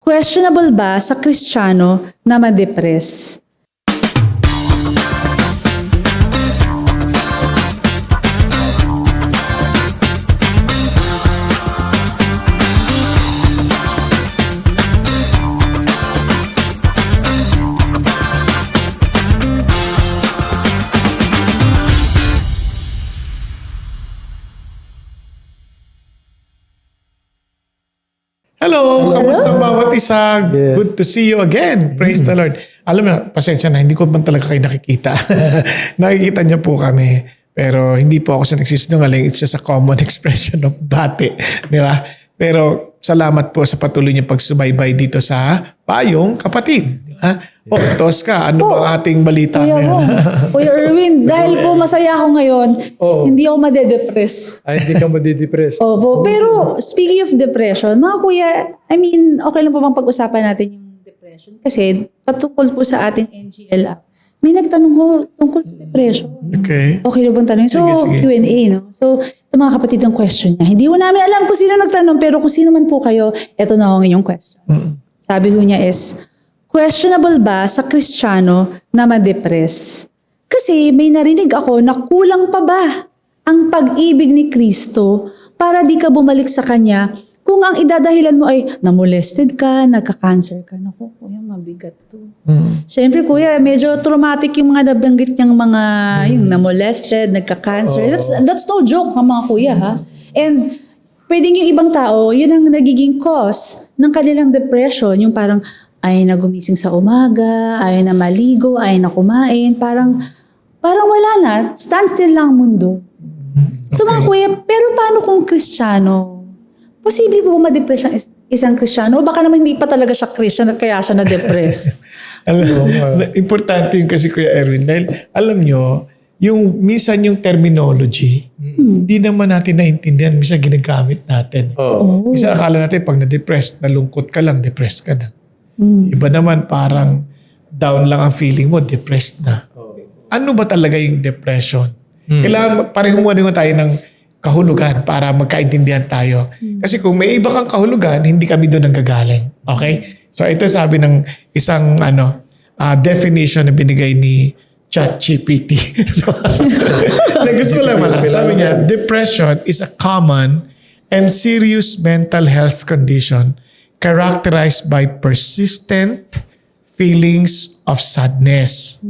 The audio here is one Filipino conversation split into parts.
Questionable ba sa Kristiyano na ma-depress? Hello! Kamusta bawat isa? Good to see you again. Praise the Lord. Alam mo, pasensya na, hindi ko man talaga kayo nakikita. Nakikita niyo po kami. Pero hindi po ako sa nagsisinungaling. It's just a common expression of bati. Di ba? Pero salamat po sa patuloy niyo pagsubaybay dito sa Payong Kapatid. Di ba? Tosca, ano ba ating balita Kuya ngayon? Kuya Erwin, dahil po masaya ako ngayon, hindi ako madedepress. Ay, hindi ka madidepress. Opo. Pero speaking of depression, mga kuya, I mean, okay lang po bang pag-usapan natin yung depression? Kasi patungkol po sa ating NGL app, may nagtanong ko tungkol sa depression. Okay. Okay lang bang tanong? So, Sige. Q&A, no? So, ito mga kapatid ang question niya. Hindi mo namin alam kung sino nagtanong, pero kung sino man po kayo, ito na ang inyong question. Sabi ko niya is, questionable ba sa Kristiyano na ma-depress? Kasi may narinig ako na kulang pa ba ang pag-ibig ni Kristo para di ka bumalik sa Kanya kung ang idadahilan mo ay namolested ka, nagka-cancer ka. Naku, kuya, mabigat to. Siyempre, kuya, medyo traumatic yung mga nabanggit niyang mga yung namolested, nagka-cancer. That's no joke, mga kuya, ha? And pwedeng yung ibang tao, yun ang nagiging cause ng kanilang depression. Yung parang, ay na gumising sa umaga, ay na maligo, ay na kumain. Parang wala na. Standstill lang ang mundo. So mga kuya, pero paano kung Kristiyano? Posible po ma-depress ang isang Kristiyano? O baka naman hindi pa talaga siya Christian at kaya siya na-depress? Importante yun kasi Kuya Erwin. Dahil alam nyo, yung minsan yung terminology, hindi naman natin naintindihan. Minsan ginagamit natin. Minsan akala natin pag na-depressed, nalungkot ka lang, depressed ka na. Iba naman parang down lang ang feeling mo, depressed na. Ano ba talaga yung depression? Kailangan pareho muna tayo ng kahulugan para magkaintindihan tayo. Kasi kung may iba kang kahulugan, hindi kami doon nanggagaling. Okay? So ito sabi ng isang definition na binigay ni ChatGPT. Gusto ko lang malakas. Sabi niya, depression is a common and serious mental health condition characterized by persistent feelings of sadness,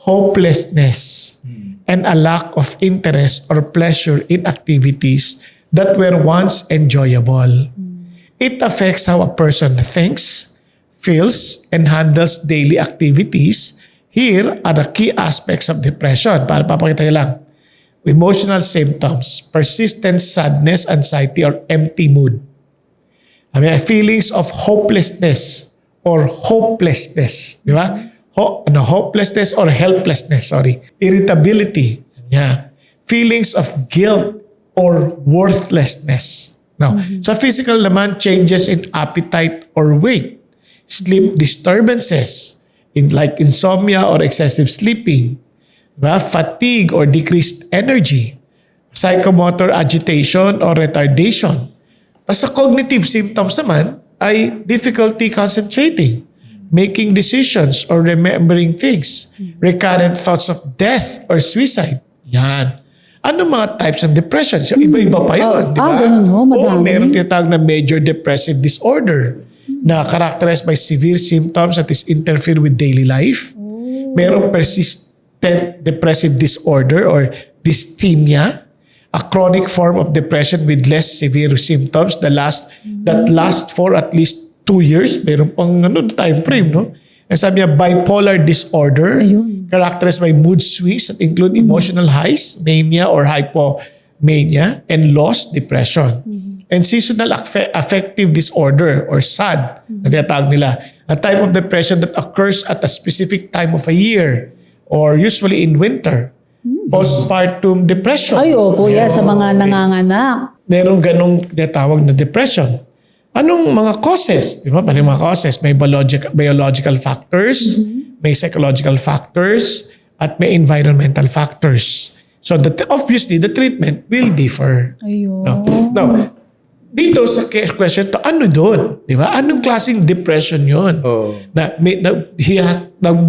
hopelessness, and a lack of interest or pleasure in activities that were once enjoyable. It affects how a person thinks, feels, and handles daily activities. Here are the key aspects of depression. Para papakita ko lang. Emotional symptoms, persistent sadness, anxiety, or empty mood. Feelings of hopelessness or hopelessness. Di ba? Hopelessness or helplessness. Irritability. Yeah. Feelings of guilt or worthlessness. Now, sa physical naman, changes in appetite or weight. Sleep disturbances, like insomnia or excessive sleeping. Diba? Fatigue or decreased energy. Psychomotor agitation or retardation. Sa cognitive symptoms naman ay difficulty concentrating, making decisions or remembering things, recurrent thoughts of death or suicide. Yan. Ano mga types ng depression? So, iba-iba pa yun, di ba? Ganun ho, madami. Meron tinatawag na major depressive disorder na characterized by severe symptoms that is interfere with daily life. Merong persistent depressive disorder or dysthymia, a chronic form of depression with less severe symptoms that last for at least 2 years. Meron pang time frame, no? And sabi niya, bipolar disorder, characterized by mood swings that include emotional highs, mania or hypomania, and loss, depression. And seasonal affective disorder or SAD, na tinatawag nila, a type of depression that occurs at a specific time of a year or usually in winter. Postpartum depression. Ay, opo, sa mga nanganganak. Meron ganong tinatawag na depression. Anong mga causes? Di ba? Pati mga causes, may biological factors, may psychological factors, at may environmental factors. So obviously, the treatment will differ. Ayun. Now, dito sa question to, ano doon? Di ba? Anong klaseng depression yun?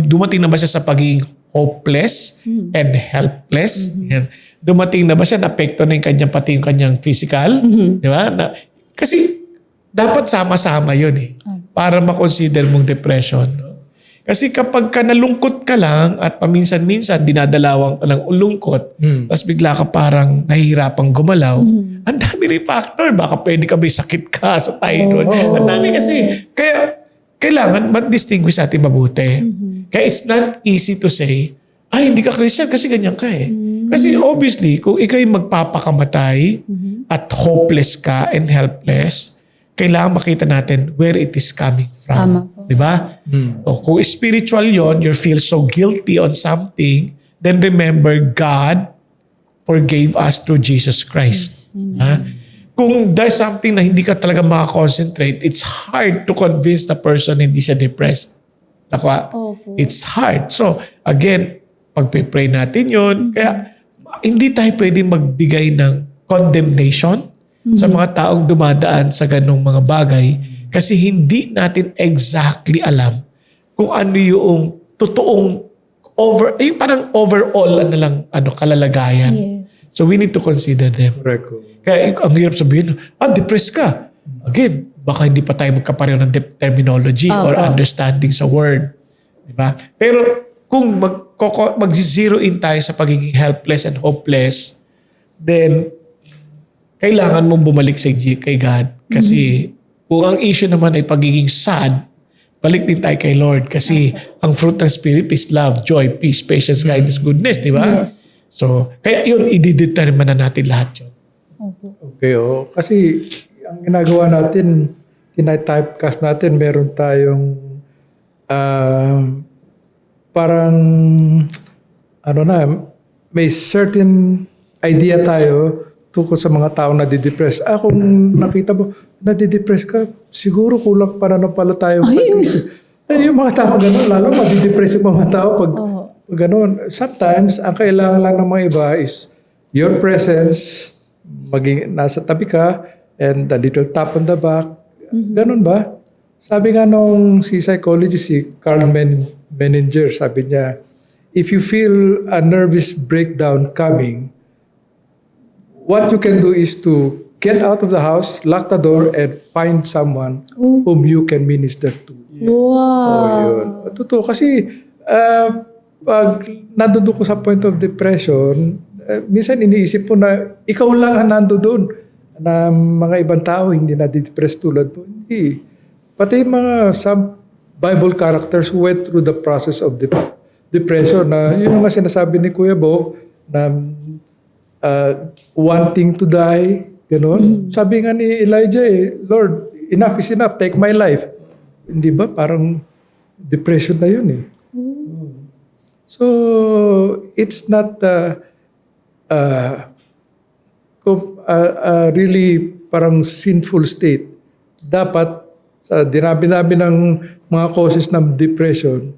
Dumating na ba siya sa pagiging hopeless and helpless? Yan. Dumating na ba siya, na-apekto na yung kanyang, pati yung kanyang physical? Di ba? Kasi dapat sama-sama yun para makonsider mong depression. Kasi kapag ka nalungkot ka lang at paminsan-minsan dinadalawang ka ng lungkot, tapos bigla ka parang nahihirapang gumalaw, ang dami rin factor. Baka pwede ka may sakit ka sa thyroid. Ang dami kasi. Kaya kailangan distinguish natin mabuti. Kaya it's not easy to say, hindi ka Christian kasi ganyan ka Kasi obviously, kung ikaw'y magpapakamatay at hopeless ka and helpless, kailangan makita natin where it is coming from. Di ba? O kung spiritual yon, you feel so guilty on something, then remember God forgave us through Jesus Christ. Kung there's something na hindi ka talaga makakonsentrate, it's hard to convince the person hindi siya depressed. It's hard. So, again, pagpipray natin yon. Kaya, hindi tayo pwedeng magbigay ng condemnation sa mga taong dumadaan sa ganong mga bagay kasi hindi natin exactly alam kung ano yung totoong yung parang overall kalalagayan. Yes. So we need to consider them. Correct. Kaya ang hirap sabihin, depressed ka. Again, baka hindi pa tayo magkapareho ng terminology or understanding sa word. Diba? Pero kung mag-zero in tayo sa pagiging helpless and hopeless, then kailangan mong bumalik kay God. Kasi kung ang issue naman ay pagiging sad, balik din tayo kay Lord. Kasi ang fruit ng Spirit is love, joy, peace, patience, kindness, goodness. Di ba? Yes. So, kaya yun, i-determine na natin lahat yun. Okay, Kasi ang ginagawa natin, typecast natin, meron tayong parang may certain idea tayo tungkol sa mga tao na didepress. Kung nakita mo, nadidepress ka, siguro kulang pananampalataya. Yung mga tao gano'n, lalo madidepress yung mga tao pag gano'n. Sometimes, ang kailangan lang ng mga iba is your presence, maging nasa tabi ka, and a little tap on the back. Gano'n ba? Sabi nga nung si psychologist, si Carl Menninger, sabi niya, if you feel a nervous breakdown coming, what you can do is to get out of the house, lock the door, and find someone whom you can minister to. Wow. Yun. Totoo. Kasi pag nandun ko sa point of depression, minsan iniisip ko na ikaw lang ang nandun na mga ibang tao hindi na-depress tulad mo. Hindi. Pati some Bible characters who went through the process of depression na yun ang sinasabi ni Kuya Bo na wanting to die, gano'n. Sabi nga ni Elijah Lord, enough is enough, take my life. Hindi ba? Parang depression na yun So, it's not really parang sinful state. Dapat, sa dinabi-nabi ng mga causes ng depression,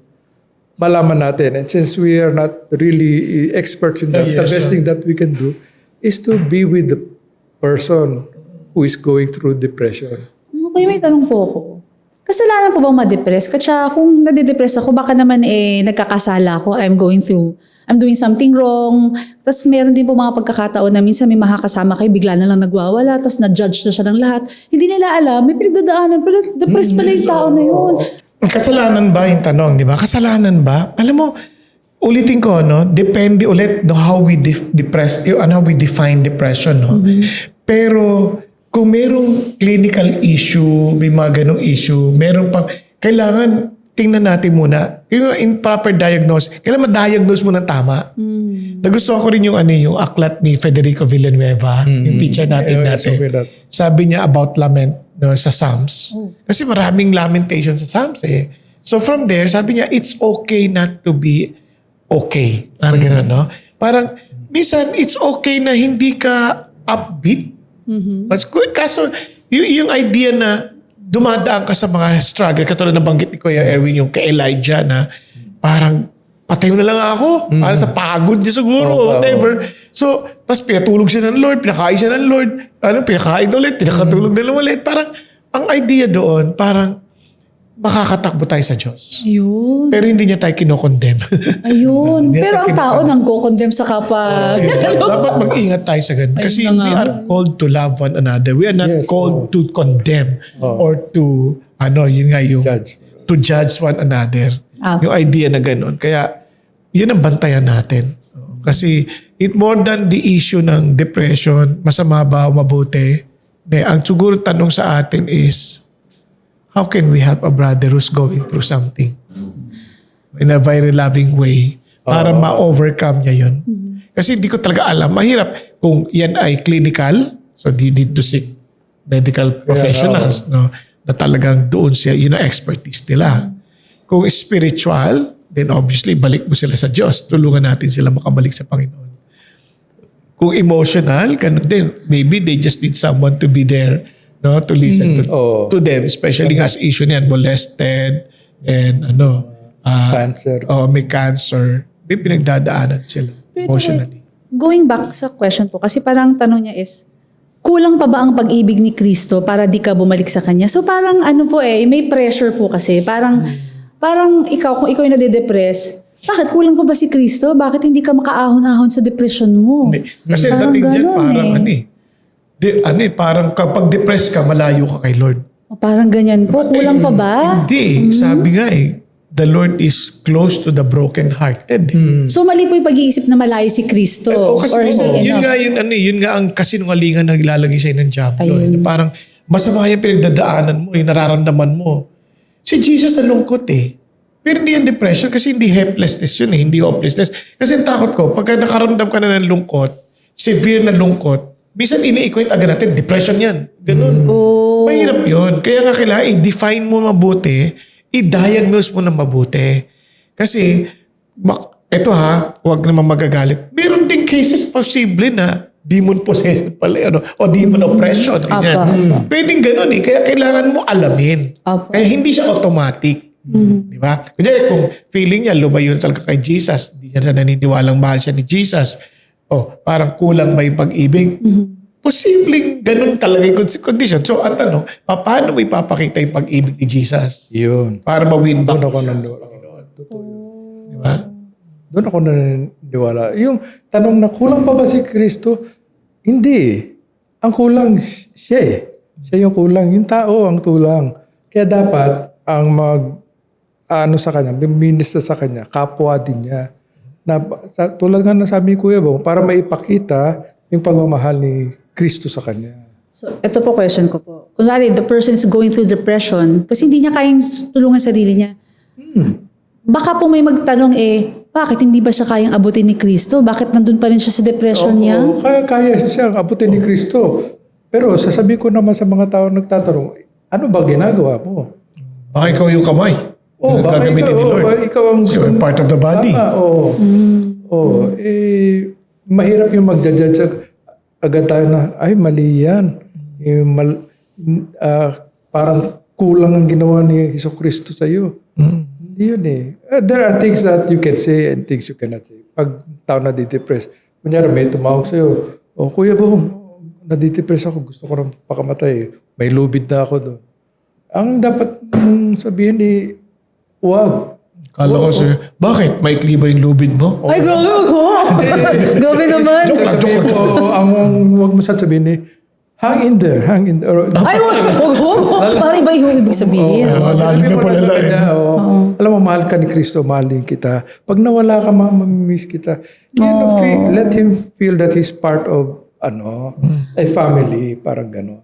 malaman natin. And since we are not really experts in that, the best thing that we can do is to be with the person who is going through depression. Okay, may tanong po ako. Kasalanan po bang ma-depress? Kasi kung nade-depress ako, baka naman nagkakasala ako. I'm doing something wrong. Tapos meron din po mga pagkakataon na minsan may makakasama kayo, bigla na lang nagwawala, tapos na-judge na siya ng lahat. Hindi nila alam, may pinagdadaanan pala, depressed pala yung tao na yun. Kasalanan ba yung tanong, di ba? Kasalanan ba? Alam mo, ulitin ko, depende ulit how we how we define depression, Pero kung merong clinical issue, may mga ganong issue, meron pang, kailangan tingnan natin muna, yung improper diagnosis, kailangan ma-diagnose mo ng tama. Nagustuhan ko rin yung aklat ni Federico Villanueva, yung teacher natin dati. Sabi niya about lament sa Psalms. Kasi maraming lamentation sa Psalms So from there, sabi niya, it's okay not to be okay. Parang gano'n, Parang, minsan, it's okay na hindi ka upbeat. Kaso, yung idea na dumadaan ka sa mga struggle, katulad na banggit ni Kuya Erwin, yung kay Elijah na parang patay mo na lang ako. Para sa pagod niya siguro, whatever. So, tapos pinatulog siya ng Lord, pinakain siya ng Lord, pinakain ulit, pinakatulog na ulit. Parang, ang idea doon, parang makakatakbo tayo sa Diyos. Ayun. Pero hindi niya tayo kinokondem. Ayun. Hindi Pero natin ang tao nang condemn sa kapwa. Dapat mag-ingat tayo sa ganun. Kasi Ayun na we nga. are called to love one another. We are not Yes, called to condemn or to, yun nga yung, Judge. to judge one another. Ah. Yung idea na ganun. Kaya, yun ang bantayan natin. Kasi, it more than the issue ng depression, masama ba o mabuti, ang siguro tanong sa atin is, how can we help a brother who's going through something in a very loving way para ma-overcome niya yun? Kasi hindi ko talaga alam. Mahirap kung yan ay clinical, so you need to seek medical professionals no, na talagang doon siya, yun ang expertise nila. Kung spiritual, then obviously balik mo sila sa Diyos. Tulungan natin sila makabalik sa Panginoon. Kung emotional, ganun din. Maybe they just need someone to be there, no, to listen to them, especially nga sa issue niyan, molested and Cancer. may cancer. May pinagdadaanan sila emotionally. Going back sa question po, kasi parang tanong niya is, kulang pa ba ang pag-ibig ni Kristo para di ka bumalik sa Kanya? So parang may pressure po kasi. Parang ikaw, kung ikaw yung nade-depress, bakit kulang pa ba si Kristo? Bakit hindi ka makaahon-ahon sa depression mo? Hindi. Kasi Parang dating dyan, ganun parang parang kapag depressed ka, malayo ka kay Lord. O, parang ganyan po. Kulang pa ba? Hindi. Sabi nga the Lord is close to the broken-hearted. So mali po yung pag-iisip na malayo si Kristo. Kasi or hindi yun enough. nga yun nga ang kasinungalingan na nilalagay sa'yo ng Diablo. Ayun. Parang masama yung pinagdadaanan mo, yung nararamdaman mo. Si Jesus nalungkot Pero hindi yan depression kasi hindi helplessness yun hindi hopelessness. Kasi ang takot ko, pagka nakaramdam ka na ng lungkot, severe na lungkot, minsan ini-equate agad natin, depression yan. Ganun. Mahirap yun. Kaya nga kailangan i-define mo mabuti, i-diagnose mo na mabuti. Kasi, huwag naman magagalit. Meron ding cases posible na demon possession pala, o demon oppression. Ganyan. Pwedeng ganun Kaya kailangan mo alamin. Kaya hindi siya automatic. Di ba? Kunyari kung feeling niya lumayo talaga kay Jesus, hindi niya naniniwalang mahal siya ni Jesus, parang kulang ba yung pag-ibig? Posibleng ganun talaga yung condition. So ang tanong, paano mo ipapakita yung pag-ibig ni Jesus? Yun. Para ma-win back. Doon ako naniniwala. Di ba? Doon ako naniniwala. Yung tanong na kulang pa ba si Kristo? Hindi. Ang kulang siya Siya yung kulang. Yung tao ang tulang. Kaya dapat ang sa kanya, minister sa kanya, kapwa din niya. Tulad nga na sabi ni Kuya Bong, para maipakita yung pagmamahal ni Kristo sa kanya. So, ito po question ko po. Kunwari, the person is going through depression kasi hindi niya kayang tulungan sarili niya. Baka po may magtanong bakit hindi ba siya kayang abutin ni Kristo? Bakit nandun pa rin siya sa depression niya? Kaya siya abutin ni Kristo. Pero sasabihin ko naman sa mga tao nagtatanong, ano ba ginagawa mo? Baka ikaw yung kamay. Baka Gagamitin ni Lord. ikaw ang So, you're part of the body. Mahirap yung magja-judge agad tayo na, ay mali yan. Parang kulang ang ginawa ni Jesucristo sa iyo. Hindi yun There are things that you can say and things you cannot say. Pag tao nadidepress, kunyari may tumawag sa iyo, Kuya Bong, nadidepress ako, gusto ko nang pakamatay. May lubid na ako doon. Ang dapat sabihin wag. Kala ko bakit? Maikli ba yung lubid mo? Ay, grabe Grabe naman. Sasabihin mo, wag mo sasabihin hang in there. Ay, wag. Parang iba yung ibig sabihin. Sasabihin mo lang sa kanya, alam mo, mahal ka ni Kristo, mahalin kita. Pag nawala ka, mamimiss kita. Let him feel that he's part of a family, parang gano'n.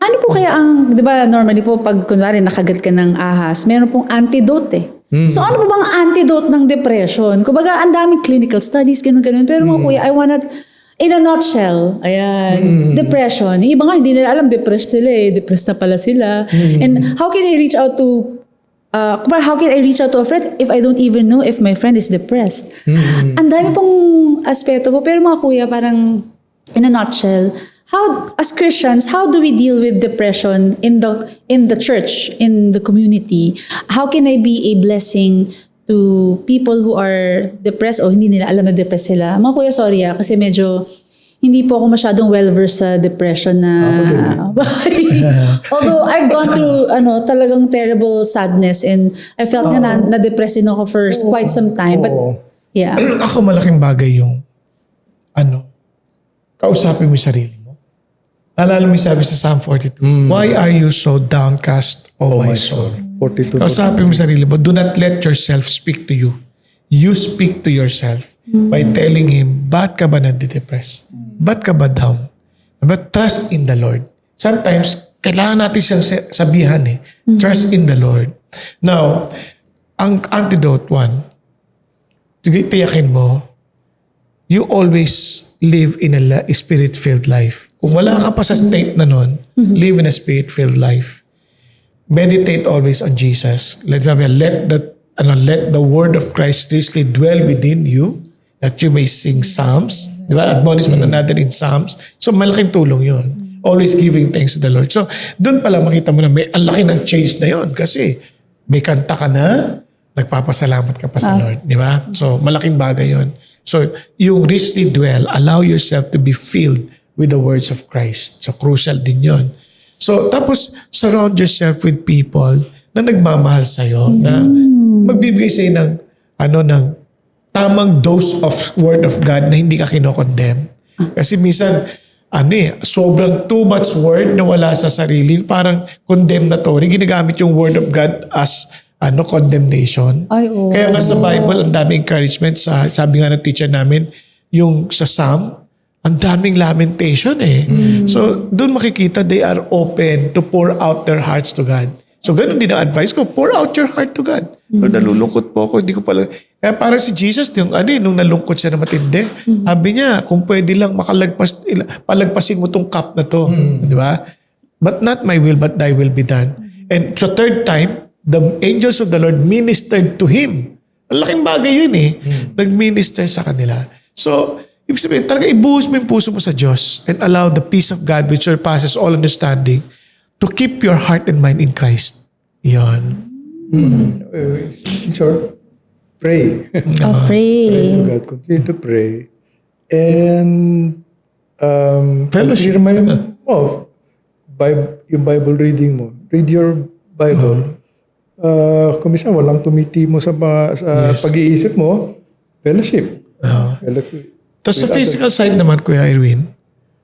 Ano po kaya di ba normally po pag kunwari nakagat ka ng ahas, meron pong antidote So ano po bang antidote ng depression? Kumbaga ang daming clinical studies, ganun. Pero mga kuya, I wanna, in a nutshell, depression. Yung iba nga hindi nila alam, depressed sila depressed na pala sila. And how can I reach out to a friend if I don't even know if my friend is depressed? Ang dami pong aspeto po. Pero mga kuya, parang in a nutshell, as Christians, how do we deal with depression in the church, in the community? How can I be a blessing to people who are depressed o hindi nila alam na depressed sila. Mga kuya, sorry kasi medyo hindi po ako masyadong well-versed sa depression na... Although I've gone through talagang terrible sadness and I felt nga na-depressed din ako for quite some time. But yeah. Ako malaking bagay yung kausapin mo yung sarili mo. Alala mo yung sabi sa Psalm 42, why are you so downcast, O my soul? 42. Kausapin mo yung sarili mo. Do not let yourself speak to you. You speak to yourself by telling Him, ba't ka ba nadidepress? Ba't ka ba down? But trust in the Lord. Sometimes, kailangan natin siyang sabihan Trust in the Lord. Now, ang antidote one, tiyakin mo, you always live in a spirit-filled life. Kung wala ka pa sa state na nun, live in a spirit-filled life. Meditate always on Jesus. Let the word of Christ richly dwell within you, that you may sing psalms. Diba? Admonish one another in psalms. So malaking tulong yun. Always giving thanks to the Lord. So doon pala makita mo na may ang laki ng change na yun. Kasi may kanta ka na, nagpapasalamat ka pa sa Lord. Diba? So malaking bagay yun. So yung richly dwell, allow yourself to be filled with the words of Christ. So crucial din yun. So tapos surround yourself with people na nagmamahal sa'yo, na magbibigay sa'yo ng tamang dose of word of God na hindi ka kinokondemn. Kasi minsan, sobrang too much word na wala sa sarili, parang condemnatory. Ginagamit yung word of God as condemnation. Kaya nga sa Bible, ang daming encouragement. Sabi nga ng teacher namin, yung sa Psalm, ang daming lamentation So, doon makikita, they are open to pour out their hearts to God. So, ganun din ang advice ko, pour out your heart to God. Lord, nalulungkot po ako, hindi ko pala... Kaya para si Jesus, nung nalungkot siya na matindi, sabi niya, kung pwede lang palagpasin mo tong cup na to. Di ba? But not my will, but thy will be done. And so third time, the angels of the Lord ministered to him. Ang laking bagay yun Nag-minister sa kanila. So, ibig sabihin, talaga ibuhos mo yung puso mo sa Diyos and allow the peace of God which surpasses all understanding to keep your heart and mind in Christ. Yun. Sure. Pray. Pray. Pray to God. Continue to pray. And Fellowship. remind mo, yung Bible reading mo. Read your Bible. Kung minsan walang tumitimo sa pag-iisip mo, fellowship. Tapos sa physical side naman, Kuya Irwin,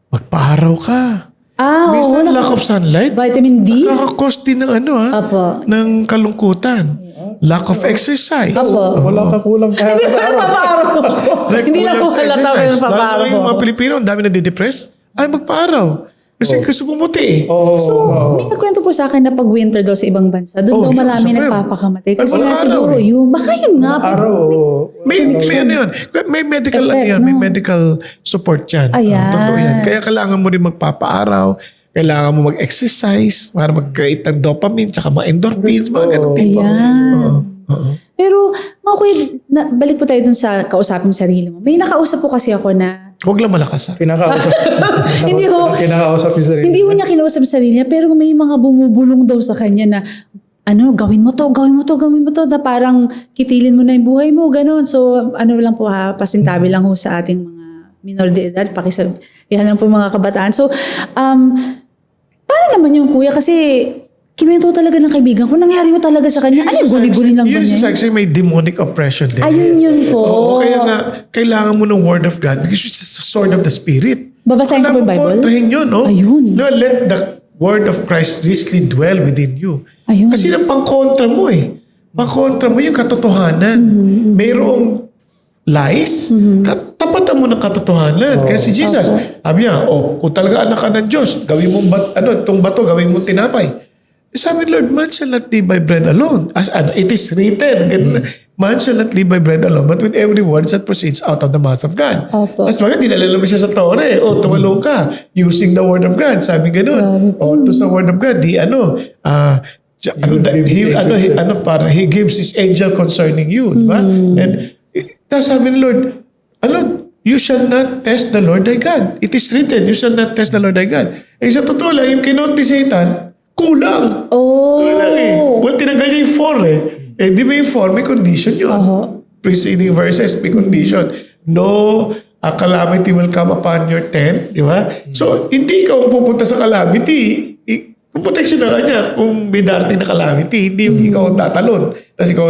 magpa-araw ka. Minsan lack of sunlight, Vitamin D? nakaka-cause din ng Apo. ng kalungkutan. Lack of exercise. Apo. Wala ka kulang ka. Hindi pa napaparaw ako. Hindi lang po halata ko yung napaparaw Lalo ko. yung mga Pilipino, ang dami na didepress. Ay, magpa-araw. Kasi gusto pumuti So, may nagkwento po sa akin na pag winter daw sa ibang bansa, doon daw marami nagpapakamatay. Kasi nga siguro baka yun nga. May yun. May medical Effect, may medical support yan. Ayan. Totoo yan. Kaya kailangan mo rin magpapaaraw, kailangan mo mag-exercise para mag-create ng dopamine, tsaka mga endorphins, mga ganun tipo. Ayan. Pero, mga kuya, balik po tayo dun sa kausapin mo sarili mo. May nakausap po kasi ako na Huwag lang malakas Kinakausap. Hindi ho. Kinakausap yung sarili. Hindi mo niya kinausap sa sarili niya, pero may mga bumubulong daw sa kanya na, gawin mo to, na parang kitilin mo na yung buhay mo, gano'n. So, lang po pasintabi lang ho sa ating mga minor de edad, yan lang po mga kabataan. So, para naman yung kuya, kasi kinuwento talaga ng kaibigan ko, nangyari mo talaga sa kanya. Guli-guli lang ba yun niya? is actually may demonic oppression din. Ayun yun po. Oo, kaya nga, kailangan mo ng word of God because it's the sword of the Spirit. Babasahin ko po yung Bible? Kontrahin yun, no? Ayun. No, let the word of Christ richly dwell within you. Ayun. Kasi yung pang-kontra mo Pang-kontra mo yung katotohanan. Mayroong lies, tapatan mo ng katotohanan. Kaya si Jesus, sabi niya, kung talaga anak ka ng Diyos, gawin mo itong bato, gawin mo tinapay. Sabi ni Lord, man shall not live by bread alone. It is written, man shall not live by bread alone, but with every word that proceeds out of the mouth of God. Opo. Tapos bakit dinala naman siya sa tore? Tumalong ka, using the word of God. Sabi ganun. To sa word of God, he gives his angel concerning you. Diba? And tapos sabi ni Lord, you shall not test the Lord thy God. It is written, you shall not test the Lord thy God. Sa totoo lang, yung kinot ni Satan, kulang. Oh. Kulang Well, tinanggal niya yung 4 Eh, di ba yung form, may condition yun. Preceding verses, may condition. No calamity will come upon your tent, di ba? So, hindi ikaw ang pupunta sa calamity. Protection na kanya kung may darating na calamity. Hindi yung ikaw ang tatalon. Tapos ikaw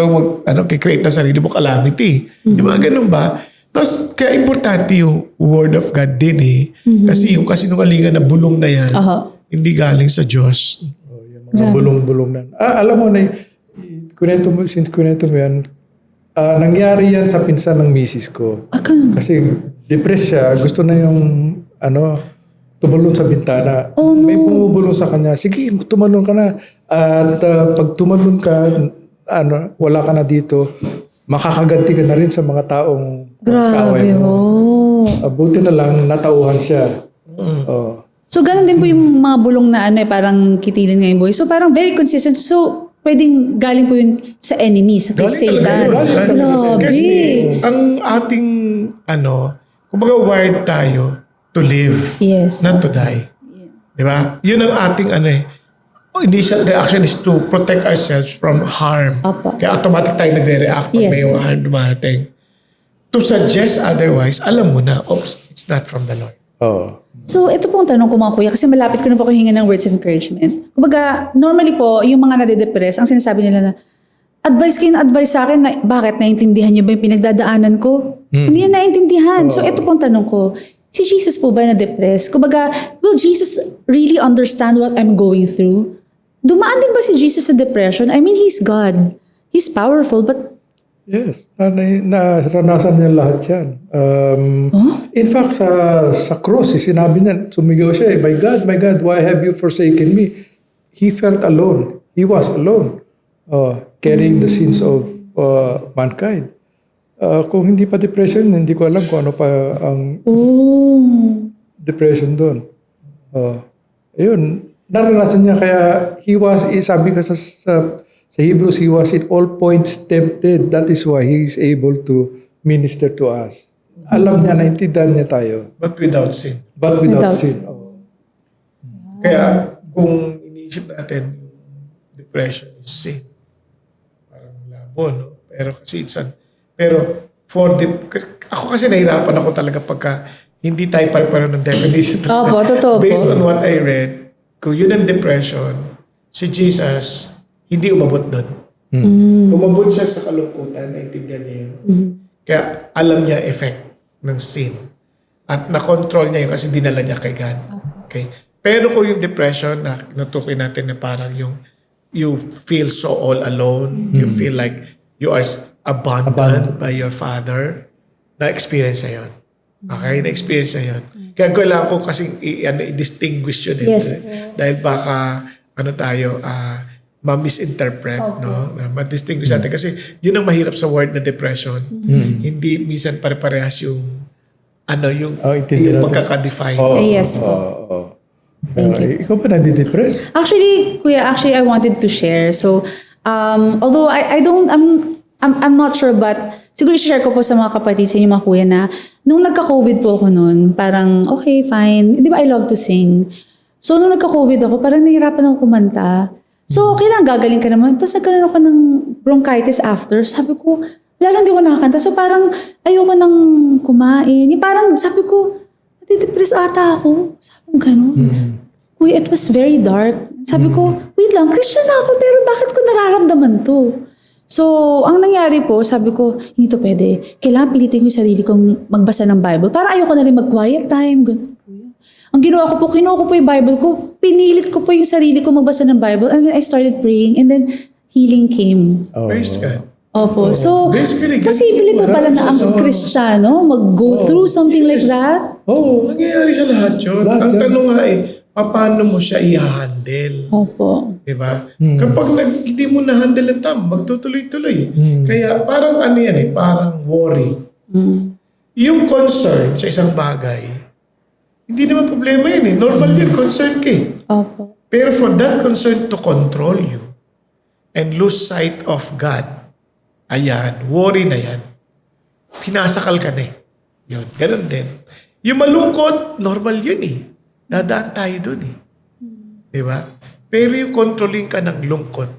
ang create na sarili mo calamity. Di ba? Ganun ba? Tapos, kaya importante yung word of God din eh. Kasi yung kasinungalingan na bulong na yan, hindi galing sa Diyos. Mga bulong-bulong na. Alam mo na, since kunento mo yan, nangyari yan sa pinsan ng misis ko. Kasi depressed siya, gusto na yung tumalon sa bintana. Oh, no. May bumubulong sa kanya, sige, tumalon ka na. At pag tumalon ka, wala ka na dito, makakaganti ka na rin sa mga taong kaaway Grabe, mo. Buti na lang, natauhan siya. So, ganun din po yung mga bulong na parang kitilin nga yung boy. So, parang very consistent. So, pwedeng galing po yun sa enemy, sa Satan. Grabe. Kasi ang ating, kumbaga wired tayo to live, Yes. not to die. Di ba? Yun ang ating initial reaction is to protect ourselves from harm. Opo. Kaya automatic tayo nagre-react pag may Yes. harm dumarating. To suggest otherwise, alam mo na, oops, it's not from the Lord. So, ito pong tanong ko mga kuya, kasi malapit ko na po ako hinga ng words of encouragement. Kumbaga, normally po, yung mga nade-depress, ang sinasabi nila na, advice sa akin na, bakit naintindihan niyo ba yung pinagdadaanan ko? Hindi niya naintindihan. So, ito pong tanong ko, si Jesus po ba na-depress? Kumbaga, will Jesus really understand what I'm going through? Dumaan din ba si Jesus sa depression? I mean, He's God. He's powerful, but Yes, naranasan niya lahat yan. In fact, sa cross, sinabi niya, sumigaw siya, my God, why have you forsaken me? He felt alone. He was alone, carrying the sins of mankind. Kung hindi pa depression, hindi ko alam kung ano pa ang depression doon. Ayun, naranasan niya kaya sabi ka sa Hebrews, he was in all points tempted. That is why he is able to minister to us. Alam niya, naintindihan niya tayo. But without sin. But without sin. Kaya kung iniisip natin, depression is sin. Parang labo, no? Pero kasi ako kasi nahirapan ako talaga pagka hindi tayo pareho ng definition. Opo, totoo po. Based on what I read, kung yun ang depression, si Jesus, hindi umabot doon. Umabot siya sa kalungkutan, naintindihan niya yun. Kaya alam niya effect ng sin. At na-control niya yun kasi dinala niya kay God. Okay? Pero kung yung depression, na natukoy natin na parang you feel so all alone, you feel like you are abandoned by your father, na-experience niya yun. Okay? Na-experience niya yun. Kaya kailangan ko kasi i-distinguish yun. Yes. Dahil baka ma-misinterpret, no? Ma-distinguish natin. Kasi yun ang mahirap sa word na depression. Hindi minsan pare-parehas yung pagkaka-define. Yes po. Thank you. Ikaw ba nadi-depress? Actually, kuya, I wanted to share. So, although I'm not sure, but siguro share ko po sa mga kapatid, sa inyo mga kuya na nung nagka-COVID po ako noon, parang okay, fine. Di ba I love to sing? So, nung nagka-COVID ako, parang nahirapan ako kumanta. So, kailangan gagaling ka naman. Tapos nagkaroon ako ng bronchitis after. Sabi ko, lalo hindi ko nakakanta. So, parang ayoko nang kumain. Yung parang sabi ko, natidepress ata ako. Sabi ko, gano'n. Uy, it was very dark. Sabi ko, wait lang, Christian ako, pero bakit ko nararamdaman to? So, ang nangyari po, sabi ko, hindi to pwede. Kailangan pilitin ko yung sarili kong magbasa ng Bible. Para ayoko na rin mag-quiet time. Ganun. Ang ginawa ko po, kinuha ko po yung Bible ko, pinilit ko po yung sarili ko magbasa ng Bible, and then I started praying, and then healing came. Praise God. Opo. So, Basically, posible po pala na ang Kristiyano mag-go through something like that? Nangyayari sa lahat yun. Ang tanong nga paano mo siya i-handle? Opo. Diba? Kapag hindi mo na-handle ang magtutuloy-tuloy. Kaya parang parang worry. Yung concern sa isang bagay, hindi naman problema yun eh. Normal yun, concern ka eh. Opo. Pero for that concern to control you and lose sight of God, ayan, worry na yan. Pinasakal ka na eh. Yun, ganun din. Yung malungkot, normal yun eh. Dadaan tayo dun eh. Diba? Pero yung controlling ka ng lungkot,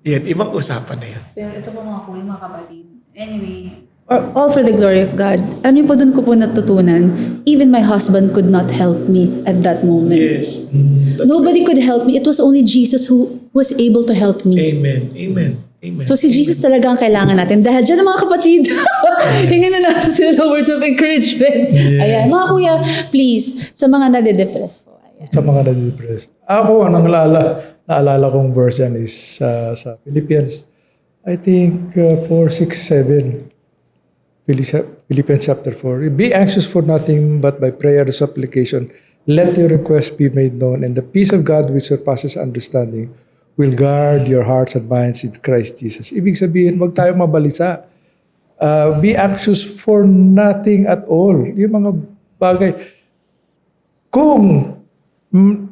Yan, ibang usapan na yan. Pero ito po mga kuya, mga kapatid. Anyway, all for the glory of God. Alam niyo po, doon ko po natutunan, even my husband could not help me at that moment. Yes. Nobody could help me. It was only Jesus who was able to help me. Amen. Amen. Amen. So si Jesus talaga ang kailangan natin. Dahil dyan mga kapatid, hingin na natin sila ng words of encouragement. Ayan, mga kuya, please, sa mga nade-depress po. Ayan. Sa mga nadidepress. Ako, ang naalala kong verse yan is sa Philippians, I think 4, 6, 7. Philippians chapter 4. Be anxious for nothing but by prayer and supplication. Let your requests be made known, and the peace of God which surpasses understanding will guard your hearts and minds in Christ Jesus. Ibig sabihin, wag tayo mabalisa. Be anxious for nothing at all. Yung mga bagay. Kung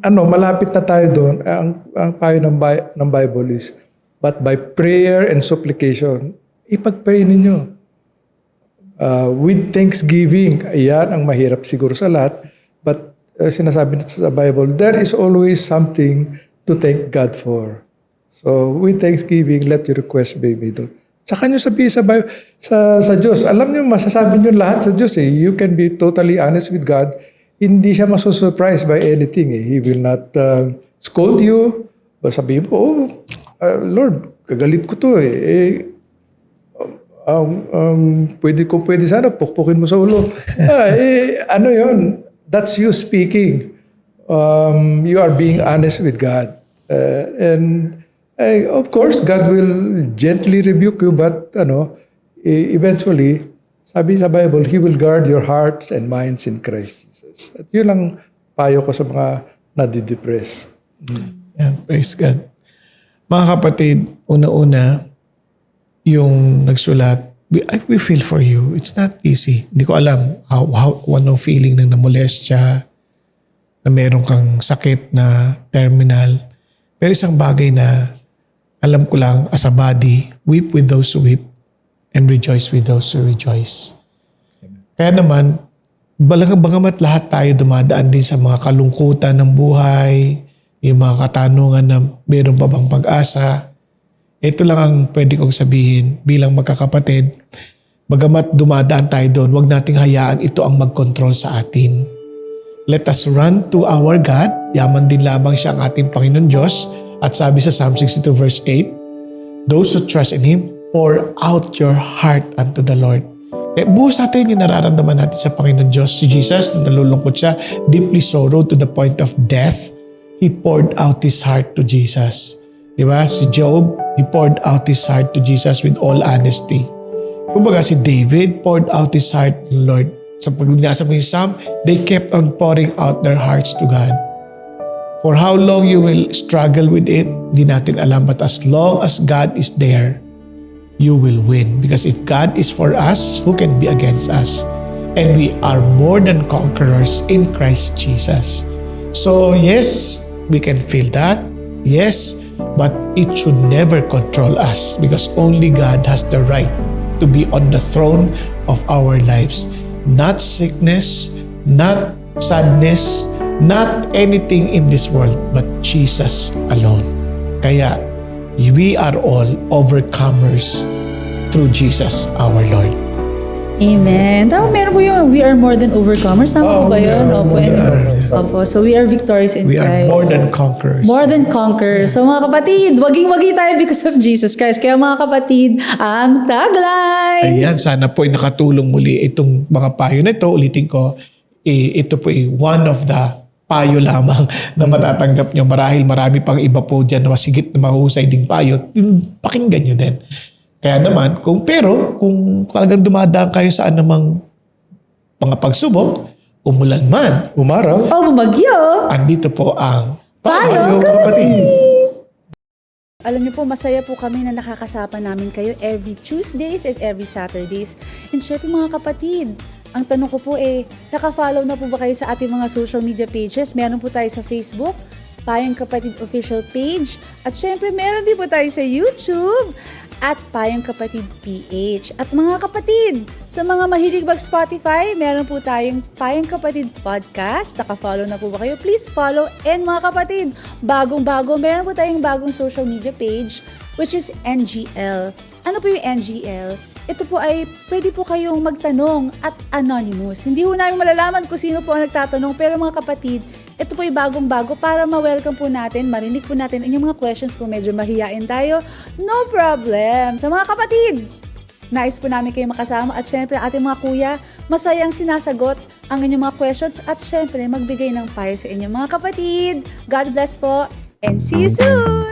malapit na tayo doon, ang payo ng Bible is, but by prayer and supplication, ipag-pray ninyo. With thanksgiving, ayan ang mahirap siguro sa lahat, but sinasabi sa Bible, there is always something to thank God for. So, with thanksgiving, let your request be made known. Saka nyo sabihin sa Diyos. Alam nyo, masasabi nyo lahat sa Diyos eh. You can be totally honest with God. Hindi siya masusurprise by anything eh. He will not scold you. Sabihin mo, Lord, kagalit ko to eh. Pwede sana, pukpukin mo sa ulo. Ano yun? That's you speaking. You are being honest with God. And of course, God will gently rebuke you, but eventually, sabi sa Bible, He will guard your hearts and minds in Christ Jesus. At yun lang payo ko sa mga nadidepressed. Yeah, praise God. Mga kapatid, una-una, yung nagsulat, we feel for you. It's not easy. Hindi ko alam anong feeling ng namolestya, na meron kang sakit na terminal. Pero isang bagay na alam ko lang, as a body, weep with those who weep and rejoice with those who rejoice. Kaya naman, bagamat lahat tayo dumadaan din sa mga kalungkutan ng buhay, yung mga katanungan na meron pa bang pag-asa, ito lang ang pwede kong sabihin bilang magkakapatid. Bagamat dumadaan tayo doon, huwag nating hayaan ito ang mag-control sa atin. Let us run to our God. Yaman din lamang siya ang ating Panginoon Diyos. At sabi sa Psalm 62 verse 8, those who trust in Him, pour out your heart unto the Lord. Buhos natin yung nararamdaman natin sa Panginoon Diyos. Si Jesus, nalulungkot siya, deeply sorrowed to the point of death. He poured out His heart to Jesus. Diba? Si Job, he poured out his heart to Jesus with all honesty. Kumbaga si David poured out his heart to the Lord. Sa pagbinasa mo yung Psalm, they kept on pouring out their hearts to God. For how long you will struggle with it, di natin alam. But as long as God is there, you will win. Because if God is for us, who can be against us? And we are more than conquerors in Christ Jesus. So yes, we can feel that. Yes, but it should never control us because only God has the right to be on the throne of our lives. Not sickness, not sadness, not anything in this world, but Jesus alone. Kaya, we are all overcomers through Jesus our Lord. Amen. Tama, meron po yung we are more than overcomers. Tama po ba yun? Opo. Opo. So we are victorious in We are Christ. more than conquerors. More than conquerors. So mga kapatid, waging-wagi tayo because of Jesus Christ. Kaya mga kapatid, ang tagline. Ayan, sana po ay nakatulong muli itong mga payo na ito. Ulitin ko, ito po ay one of the payo lamang na matatanggap nyo. Marahil marami pang iba po dyan na masigit na mahusay ding payo. Pakinggan nyo din. Kaya naman, kung talagang dumadaan kayo sa anumang mga pagsubok, umulan man, Umaraw. O bumagyo. andito po ang Payo, Kapatid. Alam niyo po, masaya po kami na nakakasama namin kayo every Tuesdays and every Saturdays. And syempre mga kapatid, ang tanong ko po naka-follow na po ba kayo sa ating mga social media pages? Meron po tayo sa Facebook, Payong Kapatid Official Page. At syempre, meron din po tayo sa YouTube at Payong Kapatid PH. At mga kapatid, sa mga mahilig mag-Spotify, meron po tayong Payong Kapatid Podcast. Naka-follow na po ba kayo? Please follow. And mga kapatid, bagong-bago, meron po tayong bagong social media page, which is NGL. Ano po yung NGL? Ito po ay pwede po kayong magtanong at anonymous. Hindi po namin malalaman kung sino po ang nagtatanong, pero mga kapatid, ito po yung bagong-bago para ma-welcome po natin, marinig po natin ang inyong mga questions kung medyo mahihain tayo. No problem! Sa mga kapatid, nais po namin kayo makasama at syempre ating mga kuya, masayang sinasagot ang inyong mga questions at syempre magbigay ng payo sa inyong mga kapatid. God bless po and see you soon!